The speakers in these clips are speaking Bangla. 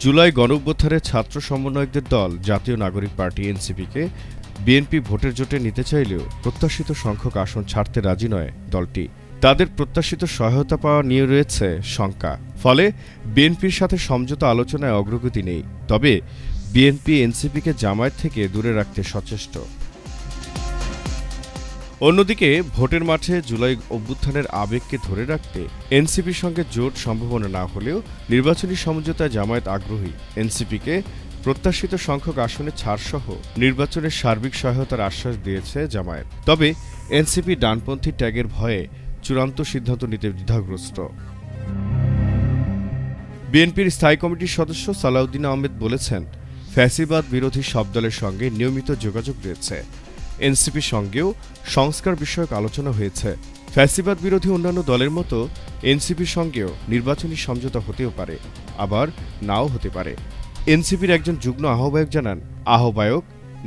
জুলাই গণঅভ্যুত্থানের ছাত্র সমন্বয়কদের দল জাতীয় নাগরিক পার্টি এনসিপিকে বিএনপি ভোটের জোটে নিতে চাইলেও প্রত্যাশিত সংখ্যক আসন ছাড়তে রাজি নয় দলটি। তাদের প্রত্যাশিত সহায়তা পাওয়া নিয়ে রয়েছে শঙ্কা। ফলে বিএনপির সাথে সমঝোতা আলোচনায় অগ্রগতি নেই। তবে বিএনপি এনসিপিকে জামায়াত থেকে দূরে রাখতে সচেষ্ট। অন্যদিকে ভোটের মাঠে জুলাই অভ্যুত্থানের আবেগকে ধরে রাখতে এনসিপির সঙ্গে জোট সম্ভাবনা না হলেও নির্বাচনী সমঝোতায় জামায়াত আগ্রহী। এনসিপিকে প্রত্যাশিত সংখ্যক আসনে ছাড়সহ নির্বাচনের সার্বিক সহায়তার আশ্বাস দিয়েছে জামায়াত। তবে এনসিপি ডানপন্থী ট্যাগের ভয়ে চূড়ান্ত সিদ্ধান্ত নিতে দ্বিধাগ্রস্ত। বিএনপির স্থায়ী কমিটির সদস্য সালাউদ্দিন আহমেদ বলেছেন, ফ্যাসিবাদ বিরোধী সব দলের সঙ্গে নিয়মিত যোগাযোগ রয়েছে। এনসিপির সঙ্গেও সংস্কার বিষয়ক আলোচনা হয়েছে। ফ্যাসিবাদ বিরোধী অন্যান্য দলের মতো এনসিপির সঙ্গেও নির্বাচনী সমঝোতা হতেও পারে, আবার নাও হতে পারে। এনসিপির একজন যুগ্ম আহ্বায়ক জানান, আহ্বায়ক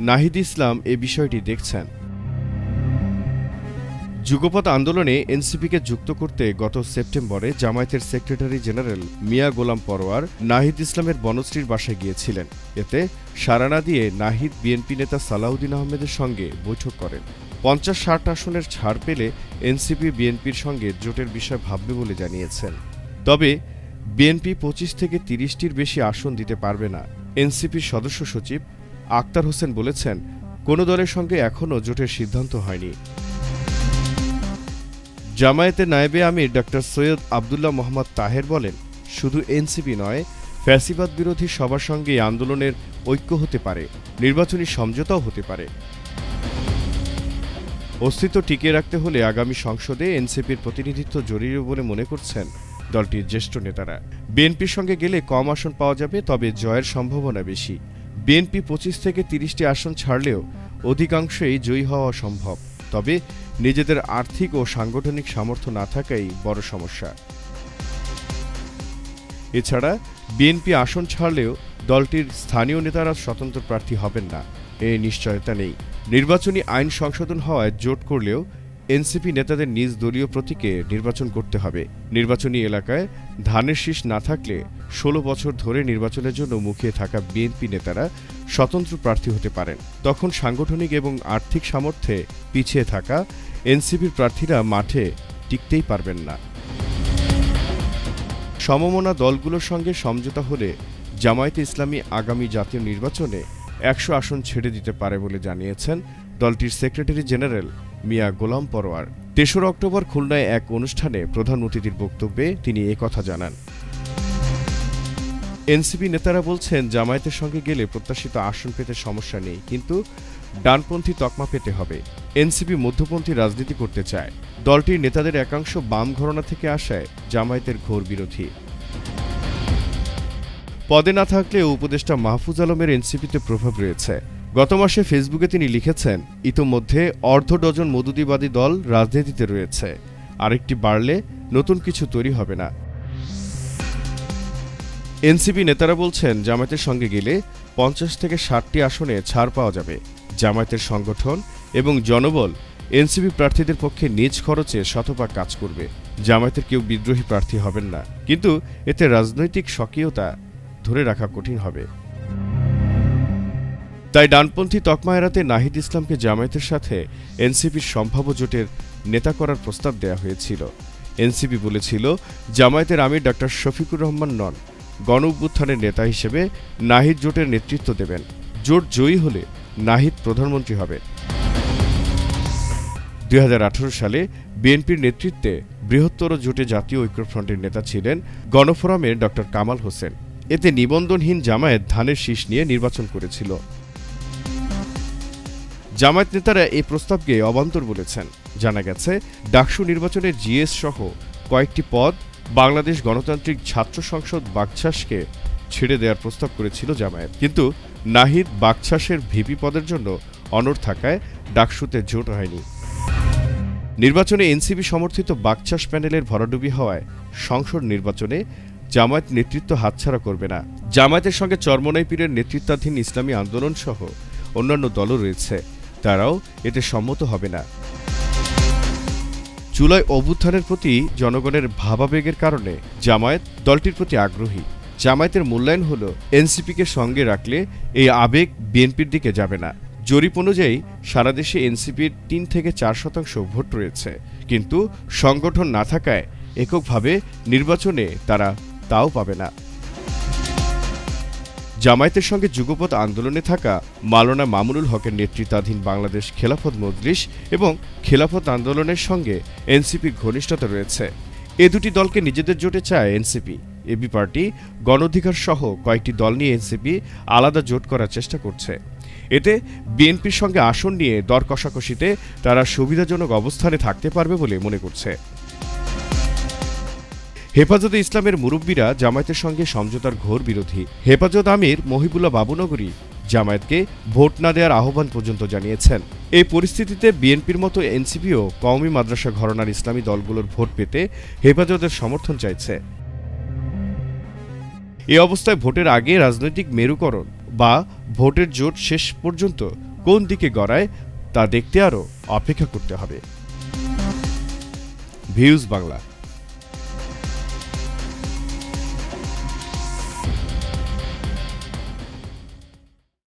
নাহিদ ইসলাম এ বিষয়টি দেখছেন। যুগপৎ আন্দোলনে এনসিপিকে যুক্ত করতে গত সেপ্টেম্বরে জামায়াতের সেক্রেটারি জেনারেল মিয়া গোলাম পরোয়ার নাহিদ ইসলামের বনশ্রীর বাসায় গিয়েছিলেন। এতে সাড়া না দিয়ে নাহিদ বিএনপি নেতা সালাউদ্দিন আহমেদের সঙ্গে বৈঠক করেন। ৫০-৬০ আসনের ছাড় পেলে এনসিপি বিএনপির সঙ্গে জোটের বিষয় ভাববে বলে জানিয়েছেন। তবে বিএনপি ২৫ থেকে ৩০টির বেশি আসন দিতে পারবে না। এনসিপির সদস্য সচিব আক্তার হোসেন বলেছেন, কোনো দলের সঙ্গে এখনও জোটের সিদ্ধান্ত হয়নি। জামায়াতের নায়েবে আমির ডক্টর সৈয়দ আবদুল্লাহ মোহাম্মদ তাহের বলেন, শুধু এনসিপি নয়, ফ্যাসিবাদ বিরোধী সবার সঙ্গে আন্দোলনের ঐক্য হতে পারে, নির্বাচনী সমঝোতাও হতে পারে। অস্তিত্ব টিকিয়ে রাখতে হলে আগামী সংসদে এনসিপির প্রতিনিধিত্ব জরুরি বলে মনে করছেন দলটির জ্যেষ্ঠ নেতারা। বিএনপির সঙ্গে গেলে কম আসন পাওয়া যাবে, তবে জয়ের সম্ভাবনা বেশি। বিএনপি ২৫ থেকে ৩০টি আসন ছাড়লেও অধিকাংশই জয়ী হওয়া সম্ভব। তবে নিজেদের আর্থিক ও সাংগঠনিক সামর্থ্য না থাকাই বড় সমস্যা। এছাড়া বিএনপি আসন ছাড়লেও দলটির স্থানীয় নেতারা স্বতন্ত্র প্রার্থী হবেন না, এ নিশ্চয়তা নেই। নির্বাচনী আইন সংশোধন হওয়ায় জোট করলেও এনসিপি নেতাদের নিজ দলীয় প্রতীকে নির্বাচন করতে হবে। নির্বাচনী এলাকায় ধানের শীষ না থাকলে ১৬ বছর ধরে নির্বাচনের জন্য মুখিয়ে থাকা বিএনপি নেতারা স্বতন্ত্র প্রার্থী হতে পারেন। তখন সাংগঠনিক এবং আর্থিক সামর্থ্যে পিছিয়ে থাকা এনসিপির প্রার্থীরা মাঠে টিকতেই পারবেন না। সমমনা দলগুলোর সঙ্গে সমঝোতা হলে জামায়াতে ইসলামী আগামী জাতীয় নির্বাচনে ১০০ আসন ছেড়ে দিতে পারে বলে জানিয়েছেন দলটির সেক্রেটারি জেনারেল মিয়া গোলাম পরোয়ার। ৩রা অক্টোবর খুলনায় এক অনুষ্ঠানে প্রধান অতিথির বক্তব্যে তিনি একথা জানান। এনসিপি নেতারা বলছেন, জামায়াতের সঙ্গে গেলে প্রত্যাশিত আসন পেতে সমস্যা নেই, কিন্তু ডানপন্থী তকমা পেতে হবে। এনসিপি মধ্যপন্থী রাজনীতি করতে চায়। দলটির নেতাদের একাংশ বাম ঘরানা থেকে আসায় জামায়াতের ঘোর বিরোধী। পদে না থাকলেও উপদেষ্টা মাহফুজ আলমের এনসিপিতে প্রভাব রয়েছে। গত মাসে ফেসবুকে তিনি লিখেছেন, ইতোমধ্যে অর্ধ ডজন মৌদুদিবাদী দল রাজনীতিতে রয়েছে, আরেকটি বাড়লে নতুন কিছু তৈরি হবে না। এনসিপি নেতারা বলছেন, জামায়াতের সঙ্গে গেলে ৫০ থেকে ৬০টি আসনে ছাড় পাওয়া যাবে। জামায়াতের সংগঠন এবং জনবল এনসিপি প্রার্থীদের পক্ষে নিজ খরচে শতভাগ কাজ করবে। জামায়াতের কেউ বিদ্রোহী প্রার্থী হবেন না, কিন্তু এতে রাজনৈতিক স্বকীয়তা ধরে রাখা কঠিন হবে। তাই ডানপন্থী তকমা এড়াতে নাহিদ ইসলামকে জামায়াতের সাথে এনসিপির সম্ভাব্য জোটের নেতা করার প্রস্তাব দেওয়া হয়েছিল। এনসিপি বলেছিল, জামায়াতের আমির ডক্টর শফিকুর রহমান নন, গণঅভ্যুত্থানের নেতা হিসেবে নাহিদ জোটের নেতৃত্ব দেবেন। জোট জয়ী হলে নাহিদ প্রধানমন্ত্রী হবে। ২০১৮ সালে বিএনপির নেতৃত্বে বৃহত্তর জোটে জাতীয় ঐক্যফ্রন্টের নেতা ছিলেন গণফোরামের ডক্টর কামাল হোসেন। এতে নিবন্ধনহীন জামায়াত ধানের শীষ নিয়ে নির্বাচন করেছিল। জামায়াত নেতারা এই প্রস্তাবকে অবান্তর বলেছেন। জানা গেছে, ডাকসু নির্বাচনে জিএস সহ কয়েকটি পদ বাংলাদেশ গণতান্ত্রিক ছাত্র সংসদ বাকছাসকে ছেড়ে দেওয়ার প্রস্তাব করেছিল জামায়াত, কিন্তু নাহিদ বাকছাসের ভিপি পদের জন্য অনড় থাকায় ডাকসুতে জোট হয়নি। নির্বাচনে এনসিপি সমর্থিত বাকছাস প্যানেলের ভরাডুবি হওয়ায় সংসদ নির্বাচনে জামায়াত নেতৃত্ব হাতছাড়া করবে না। জামায়াতের সঙ্গে চরমোনাই পীরের নেতৃত্বাধীন ইসলামী আন্দোলন সহ অন্যান্য দলও রয়েছে, তারাও এতে সম্মত হবে না। জুলাই অভ্যুত্থানের প্রতি জনগণের ভাবাবেগের কারণে জামায়াত দলটির প্রতি আগ্রহী। জামায়াতের মূল্যায়ন হলো এনসিপিকে সঙ্গে রাখলে এই আবেগ বিএনপির দিকে যাবে না। জরিপ অনুযায়ী সারা দেশে এনসিপির ৩ থেকে ৪% ভোট রয়েছে, কিন্তু সংগঠন না থাকায় এককভাবে নির্বাচনে তারা তাও পাবে না। জামায়াতের সঙ্গে যুগপৎ আন্দোলনে থাকা মাওলানা মামুনুল হকের নেতৃত্বাধীন বাংলাদেশ খেলাফত মজলিস এবং খেলাফত আন্দোলনের সঙ্গে এনসিপির ঘনিষ্ঠতা রয়েছে। এ দুটি দলকে নিজেদের জোটে চায় এনসিপি। এবি পার্টি, গণ অধিকার সহ কয়েকটি দল নিয়ে এনসিপি আলাদা জোট করার চেষ্টা করছে। এতে বিএনপির সঙ্গে আসন নিয়ে দর কষাকষিতে তারা সুবিধাজনক অবস্থানে থাকতে পারবে বলে মনে করছে। হেফাজতে ইসলামের মুরব্বীরা জামায়াতের সঙ্গে সমঝোতার ঘোর বিরোধী। হেফাজত আমির মহিবুল্লাহ বাবুনগরী জামায়াতকে ভোট না দেওয়ার আহ্বান পর্যন্ত জানিয়েছেন। এই পরিস্থিতিতে বিএনপির মতো এনসিপিও কওমি মাদ্রাসা ঘরানার ইসলামী দলগুলোর ভোট পেতে হেফাজতের সমর্থন চাইছে। এ অবস্থায় ভোটের আগে রাজনৈতিক মেরুকরণ বা ভোটের জোট শেষ পর্যন্ত কোন দিকে গড়ায় তা দেখতে আরও অপেক্ষা করতে হবে। ভিউজ বাংলা।